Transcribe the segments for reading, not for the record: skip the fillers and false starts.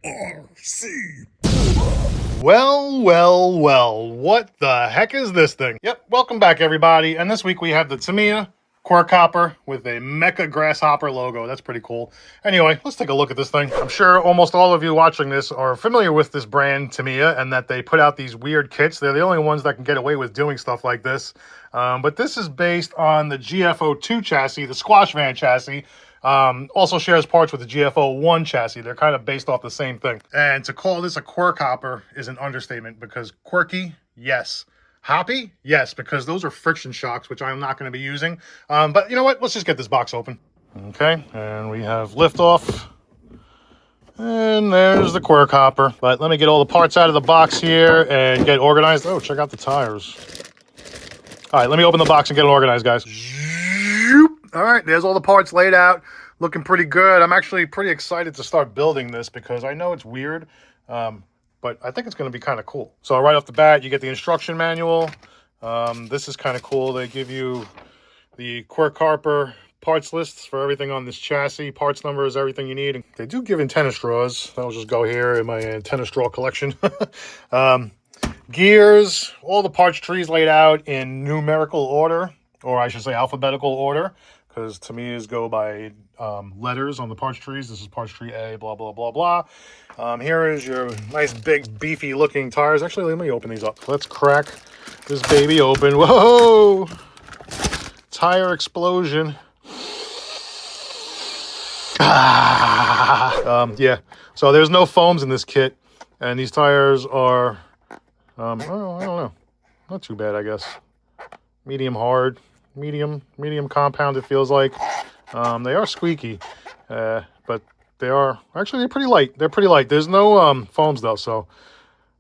RC. Well, what the heck is this thing? Yep, welcome back everybody. And this week we have the Tamiya QuirkHopper with a Mecha Grasshopper logo. That's pretty cool. Anyway, let's take a look at this thing. I'm sure almost all of you watching this are familiar with this brand Tamiya and that they put out these weird kits. They're the only ones that can get away with doing stuff like this. But this is based on the GF-02 chassis, the squash van chassis. Also shares parts with the GF-01 chassis. They're kind of based off the same thing. And to call this a QuirkHopper is an understatement because quirky, yes. Hoppy? Yes, because those are friction shocks, which I'm not going to be using. But you know what? Let's just get this box open. Okay, and we have liftoff. And there's the QuirkHopper. But let me get all the parts out of the box here and get organized. Oh, check out the tires. All right, let me open the box and get it organized, guys. All right, there's all the parts laid out. Looking pretty good. I'm actually pretty excited to start building this because I know it's weird. But I think it's going to be kind of cool. So right off the bat, you get the instruction manual. This is kind of cool. They give you the QuirkHopper parts lists for everything on this chassis. Parts numbers, everything you need. They do give antenna straws. That'll just go here in my antenna straw collection. Gears, all the parts trees laid out in numerical order, or I should say alphabetical order, because Tamiyas go by letters on the parts trees. This is parts tree A, blah, blah, blah, blah. Here is your nice, big, beefy looking tires. Actually, let me open these up. Let's crack this baby open. Whoa! Tire explosion. Yeah, so there's no foams in this kit. And these tires are, I don't know. Not too bad, I guess. Medium hard. Medium compound, it feels like. They are squeaky, but they're pretty light. They're pretty light. There's no foams though, so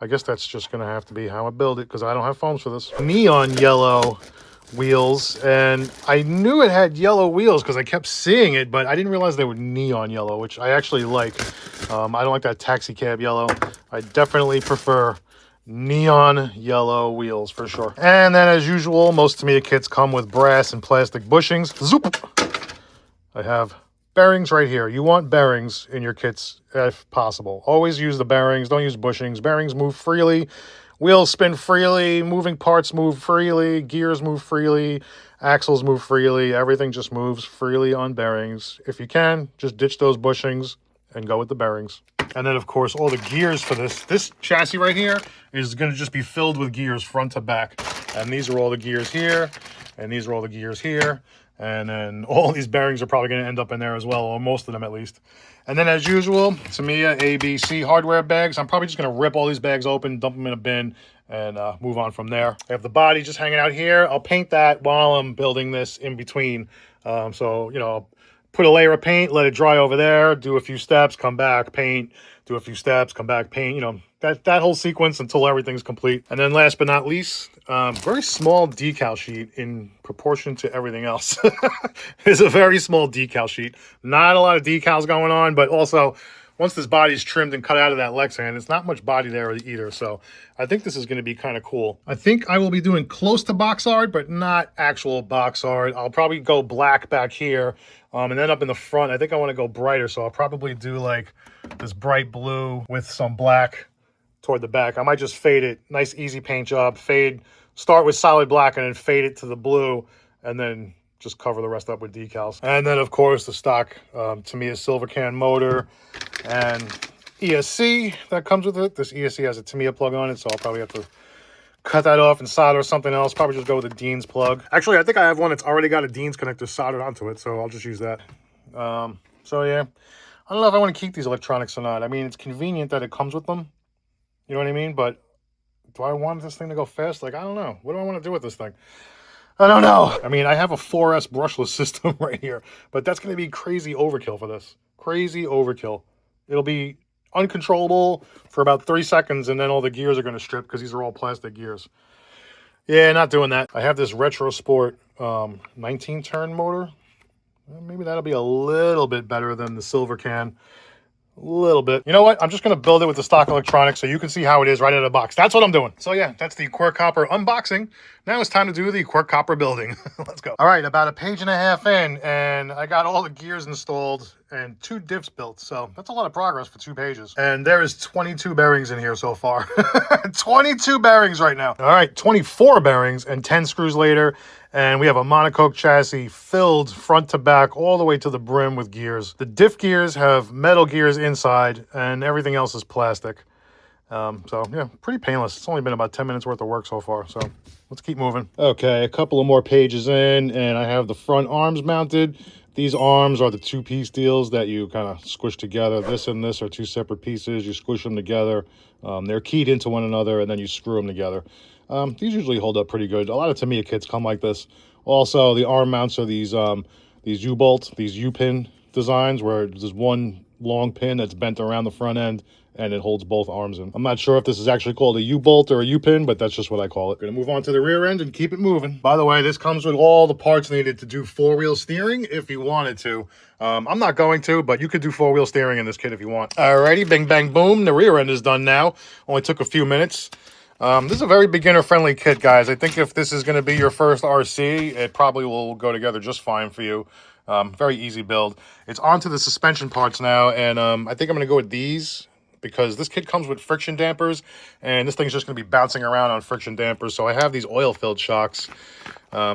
I guess that's just gonna have to be how I build it because I don't have foams for this. Neon yellow wheels, and I knew it had yellow wheels because I kept seeing it, but I didn't realize they were neon yellow, which I actually like. I don't like that taxi cab yellow. I definitely prefer neon yellow wheels for sure. And then as usual, most Tamiya kits come with brass and plastic bushings. Zoop! I have bearings right here. You want bearings in your kits if possible. Always use the bearings. Don't use bushings. Bearings move freely. Wheels spin freely. Moving parts move freely. Gears move freely. Axles move freely. Everything just moves freely on bearings. If you can, just ditch those bushings and go with the bearings. And then, of course, all the gears for this chassis right here is going to just be filled with gears front to back. And these are all the gears here, and these are all the gears here. And then all these bearings are probably going to end up in there as well, or most of them at least. And then, as usual, Tamiya ABC hardware bags. I'm probably just going to rip all these bags open, dump them in a bin, and move on from there. I have the body just hanging out here. I'll paint that while I'm building this in between. So, you know, put a layer of paint, let it dry over there, do a few steps, come back, paint, do a few steps, come back, paint, you know, that whole sequence until everything's complete. And then last but not least, very small decal sheet in proportion to everything else. It's a very small decal sheet. Not a lot of decals going on, but also once this body's trimmed and cut out of that Lexan, it's not much body there either. So I think this is going to be kind of cool. I think I will be doing close to box art, but not actual box art. I'll probably go black back here. And then up in the front, I think I want to go brighter. So I'll probably do like this bright blue with some black toward the back. I might just fade it. Nice, easy paint job. Fade, start with solid black and then fade it to the blue. And then just cover the rest up with decals. And then, of course, the stock Tamiya silver can motor and ESC that comes with it. This ESC has a Tamiya plug on it, so I'll probably have to cut that off and solder something else. Probably just go with a Dean's plug. Actually, I think I have one that's already got a Dean's connector soldered onto it, so I'll just use that. So, yeah. I don't know if I want to keep these electronics or not. I mean, it's convenient that it comes with them. You know what I mean? But do I want this thing to go fast? Like, I don't know. What do I want to do with this thing? I don't know. I mean, I have a 4S brushless system right here, but that's going to be crazy overkill for this. Crazy overkill. It'll be uncontrollable for about 3 seconds, and then all the gears are going to strip because these are all plastic gears. Yeah, not doing that. I have this Retro Sport 19-turn motor. Maybe that'll be a little bit better than the silver can. A little bit. You know what? I'm just going to build it with the stock electronics so you can see how it is right out of the box. That's what I'm doing. So yeah, that's the QuirkHopper unboxing. Now it's time to do the QuirkHopper building. Let's go. All right, about a page and a half in, and I got all the gears installed, and 2 diffs built. So that's a lot of progress for 2 pages. And there is 22 bearings in here so far. 22 bearings right now. All right, 24 bearings and 10 screws later. And we have a monocoque chassis filled front to back all the way to the brim with gears. The diff gears have metal gears inside and everything else is plastic. So yeah, pretty painless. It's only been about 10 minutes worth of work so far. So let's keep moving. Okay, a couple of more pages in and I have the front arms mounted. These arms are the 2-piece deals that you kind of squish together. This and this are 2 separate pieces. You squish them together. They're keyed into one another and then you screw them together. These usually hold up pretty good. A lot of Tamiya kits come like this. Also, the arm mounts are these U-bolts, these U-pin designs where there's one long pin that's bent around the front end and it holds both arms in. I'm not sure if this is actually called a U-bolt or a U-pin, but that's just what I call it. Gonna move on to the rear end and keep it moving. By the way, this comes with all the parts needed to do 4-wheel steering if you wanted to. I'm not going to, but you could do 4-wheel steering in this kit if you want. Alrighty, bing, bang, boom. The rear end is done now. Only took a few minutes. This is a very beginner-friendly kit, guys. I think if this is going to be your first RC, it probably will go together just fine for you. Very easy build. It's onto the suspension parts now, and I think I'm going to go with these because this kit comes with friction dampers, and this thing's just going to be bouncing around on friction dampers. So I have these oil-filled shocks,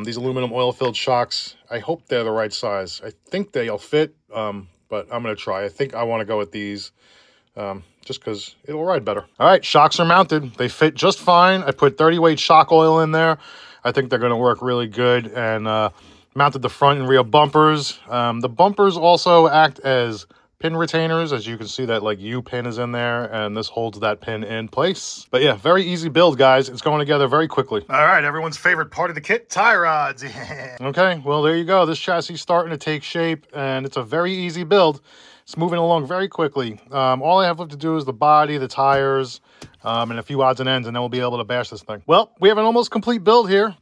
these aluminum oil-filled shocks. I hope they're the right size. I think they'll fit, but I'm going to try. I think I want to go with these. Just because it'll ride better. All right, shocks are mounted. They fit just fine. I put 30-weight shock oil in there. I think they're going to work really good. And mounted the front and rear bumpers. The bumpers also act as pin retainers. As you can see, that like U pin is in there, and this holds that pin in place. But yeah, very easy build, guys. It's going together very quickly. All right, everyone's favorite part of the kit, tie rods. Okay, well, there you go. This chassis is starting to take shape, and it's a very easy build. It's moving along very quickly. All I have left to do is the body, the tires, and a few odds and ends, and then we'll be able to bash this thing. Well, we have an almost complete build here.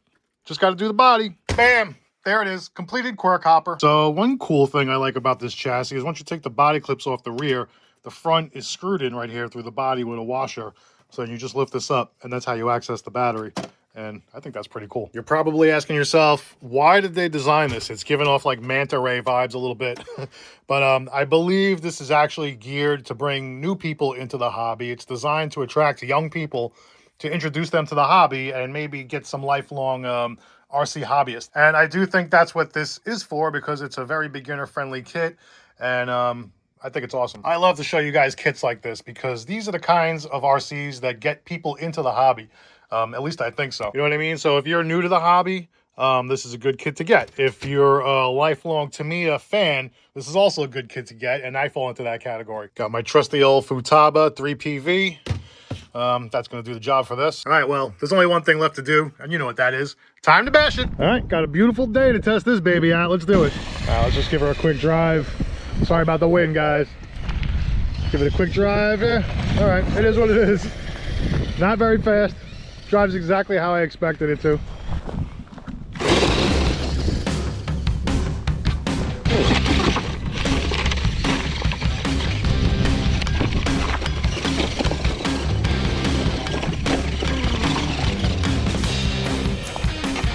Just got to do the body. Bam! There it is. Completed QuirkHopper. So one cool thing I like about this chassis is once you take the body clips off the rear, the front is screwed in right here through the body with a washer. So you just lift this up, and that's how you access the battery. And I think that's pretty cool. You're probably asking yourself, why did they design this? It's giving off like manta ray vibes a little bit. But I believe this is actually geared to bring new people into the hobby. It's designed to attract young people, to introduce them to the hobby and maybe get some lifelong RC hobbyists. And I do think that's what this is for, because it's a very beginner-friendly kit. And I think it's awesome. I love to show you guys kits like this because these are the kinds of RCs that get people into the hobby. At least I think so. You know what I mean? So if you're new to the hobby, this is a good kit to get. If you're a lifelong Tamiya fan, this is also a good kit to get, and I fall into that category. Got my trusty old Futaba 3PV. That's going to do the job for this. All right, well, there's only one thing left to do, and you know what that is. Time to bash it. All right, got a beautiful day to test this baby out. Let's do it. Let's just give her a quick drive. Sorry about the wind, guys. Give it a quick drive. Yeah. All right, it is what it is. Not very fast. Drives exactly how I expected it to.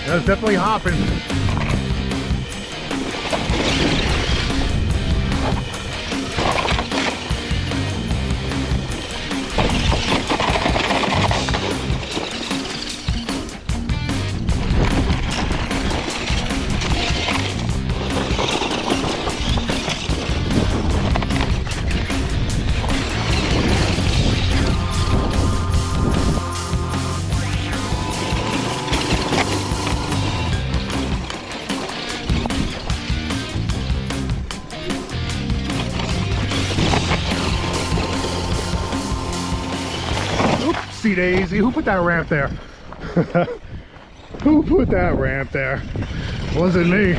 That's definitely hopping. Oopsie daisy, who put that ramp there? Who put that ramp there? Wasn't me.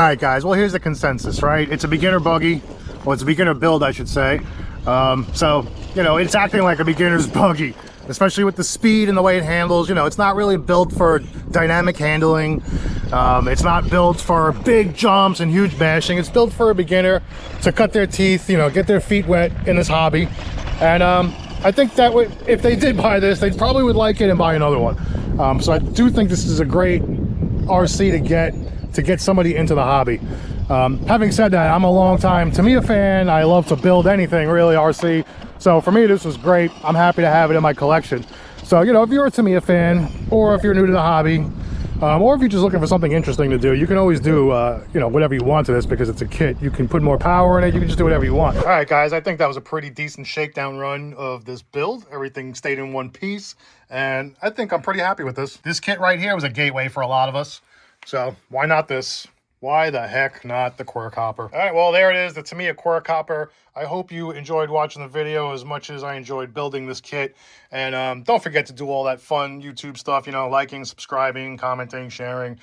right, guys, well, here's the consensus, right? It's a beginner buggy. Well, it's a beginner build, I should say. So, you know, it's acting like a beginner's buggy, especially with the speed and the way it handles. You know, it's not really built for dynamic handling. It's not built for big jumps and huge bashing. It's built for a beginner to cut their teeth, you know, get their feet wet in this hobby. And I think that if they did buy this, they probably would like it and buy another one. So I do think this is a great RC to get somebody into the hobby. Having said that, I'm a long-time Tamiya fan. I love to build anything, really, RC. So for me, this was great. I'm happy to have it in my collection. So, you know, if you're a Tamiya fan, or if you're new to the hobby, or if you're just looking for something interesting to do, you can always do, you know, whatever you want to this because it's a kit. You can put more power in it. You can just do whatever you want. All right, guys, I think that was a pretty decent shakedown run of this build. Everything stayed in one piece, and I think I'm pretty happy with this. This kit right here was a gateway for a lot of us. So why not this? Why the heck not the QuirkHopper? All right, well, there it is, the Tamiya QuirkHopper. I hope you enjoyed watching the video as much as I enjoyed building this kit. And don't forget to do all that fun YouTube stuff, you know, liking, subscribing, commenting, sharing,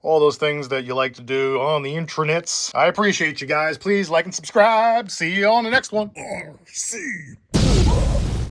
all those things that you like to do on the intranets. I appreciate you guys. Please like and subscribe. See you on the next one. RC.